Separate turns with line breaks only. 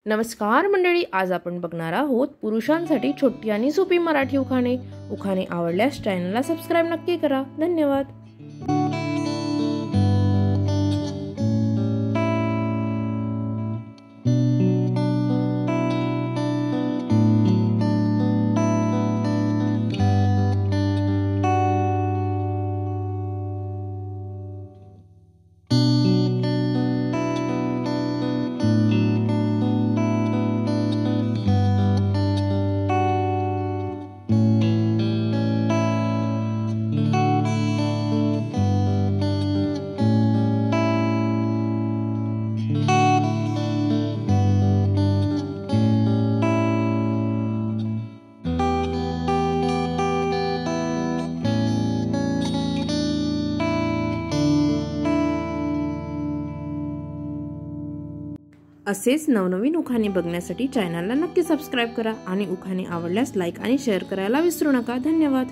नमस्कार मंडळी, आज आपण बघणार आहोत पुरुषांसाठी छोटी आणि सोपी मराठी उखाणे। उखाणे आवडल्यास चॅनलला सबस्क्राइब नक्की करा। धन्यवाद। असेच नवनवीन उखाणे बघण्यासाठी चॅनलला नक्की सबस्क्राइब करा आणि उखाणे आवडल्यास लाईक आणि शेअर करायला विसरू नका। धन्यवाद।